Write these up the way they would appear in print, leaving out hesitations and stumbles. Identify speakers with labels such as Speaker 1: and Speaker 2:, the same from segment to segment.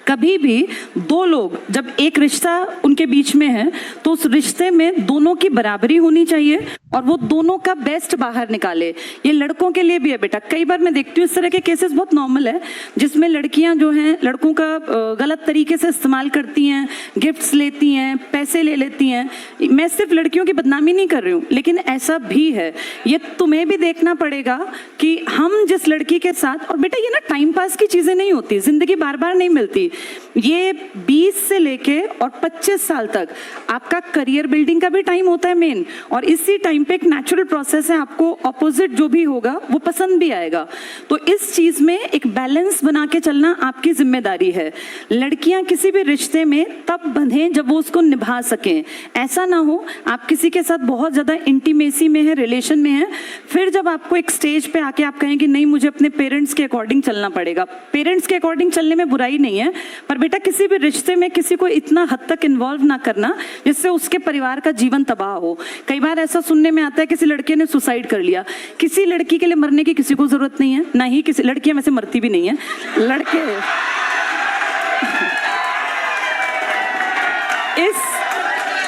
Speaker 1: कभी भी दो लोग जब एक रिश्ता उनके बीच में है तो उस रिश्ते में दोनों की बराबरी होनी चाहिए और वो दोनों का बेस्ट बाहर निकाले। ये लड़कों के लिए भी है बेटा। कई बार मैं देखती हूँ इस तरह के केसेस बहुत नॉर्मल है जिसमें लड़कियां जो हैं लड़कों का गलत तरीके से इस्तेमाल करती हैं, गिफ्ट्स लेती हैं, पैसे ले लेती हैं। मैं सिर्फ लड़कियों की बदनामी नहीं कर रही हूँ, लेकिन ऐसा भी है। ये तुम्हें भी देखना पड़ेगा कि हम जिस लड़की के साथ, और बेटा ये ना टाइम पास की चीजें नहीं होती, जिंदगी बार बार नहीं मिलती। ये 20 से लेके और 25 साल तक आपका करियर बिल्डिंग का भी टाइम होता है मेन, और इसी टाइम पे एक नेचुरल प्रोसेस है, आपको ऑपोजिट जो भी होगा वो पसंद भी आएगा। तो इस चीज में एक बैलेंस बना के चलना आपकी जिम्मेदारी है। लड़कियां किसी भी रिश्ते में तब बंधें जब वो उसको निभा सकें। ऐसा ना हो आप किसी के साथ बहुत ज्यादा इंटीमेसी में है, रिलेशन में है, फिर जब आपको एक स्टेज पे आके आप कहें कि नहीं मुझे अपने पेरेंट्स के अकॉर्डिंग चलना पड़ेगा। पेरेंट्स के अकॉर्डिंग चलने में बुराई नहीं है, पर बेटा किसी भी रिश्ते में किसी को इतना हद तक इन्वॉल्व ना करना जिससे उसके परिवार का जीवन तबाह हो। कई बार ऐसा सुनने में आता है किसी लड़के ने सुसाइड कर लिया। किसी लड़की के लिए मरने की किसी को जरूरत नहीं है, ना ही किसी, लड़कियां वैसे मरती भी नहीं है, लड़के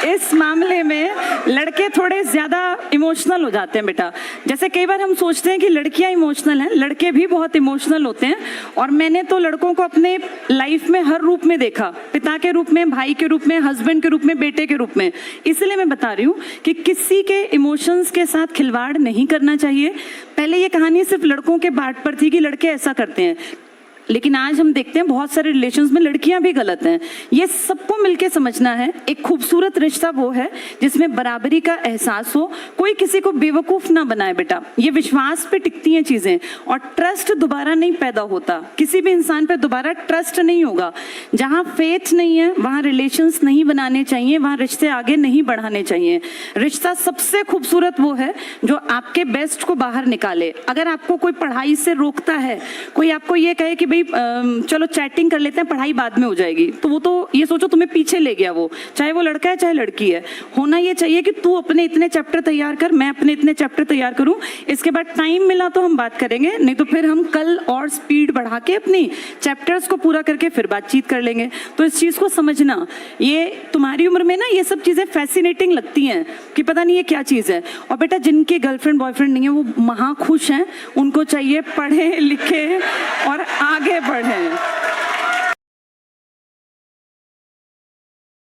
Speaker 1: इस मामले में लड़के थोड़े ज्यादा इमोशनल हो जाते हैं बेटा। जैसे कई बार हम सोचते हैं कि लड़कियां इमोशनल हैं, लड़के भी बहुत इमोशनल होते हैं। और मैंने तो लड़कों को अपने लाइफ में हर रूप में देखा, पिता के रूप में, भाई के रूप में, हस्बैंड के रूप में, बेटे के रूप में। इसलिए मैं बता रही हूँ कि किसी के इमोशंस के साथ खिलवाड़ नहीं करना चाहिए। पहले ये कहानी सिर्फ लड़कों के बात पर थी कि लड़के ऐसा करते हैं, लेकिन आज हम देखते हैं बहुत सारे रिलेशंस में लड़कियां भी गलत हैं। ये सबको मिलके समझना है। एक खूबसूरत रिश्ता वो है जिसमें बराबरी का एहसास हो, कोई किसी को बेवकूफ ना बनाए बेटा। ये विश्वास पे टिकती हैं चीजें, और ट्रस्ट दोबारा नहीं पैदा होता। किसी भी इंसान पे दोबारा ट्रस्ट नहीं होगा। जहां फेथ नहीं है वहां रिलेशंस नहीं बनाने चाहिए, वहां रिश्ते आगे नहीं बढ़ाने चाहिए। रिश्ता सबसे खूबसूरत वो है जो आपके बेस्ट को बाहर निकाले। अगर आपको कोई पढ़ाई से रोकता है, कोई आपको ये कहे कि चलो चैटिंग कर लेते हैं, पढ़ाई बाद में हो जाएगी, तो वो तो ये सोचो तुम्हें पीछे ले गया वो, चाहे वो लड़का है चाहे लड़की है। होना ये चाहिए कि तू अपने इतने चैप्टर तैयार कर, मैं अपने इतने चैप्टर तैयार करूं, इसके बाद टाइम मिला तो हम बात करेंगे, नहीं तो फिर हम कल और स्पीड बढ़ा के अपनी चैप्टर्स को पूरा करके फिर बातचीत कर लेंगे। तो इस चीज को समझना, ये तुम्हारी उम्र में ना ये सब चीजें फैसिनेटिंग लगती हैं कि पता नहीं ये क्या चीज है। और बेटा जिनके गर्लफ्रेंड बॉयफ्रेंड नहीं है वो महा खुश हैं, उनको चाहिए पढ़े लिखे और आगे बढ़े।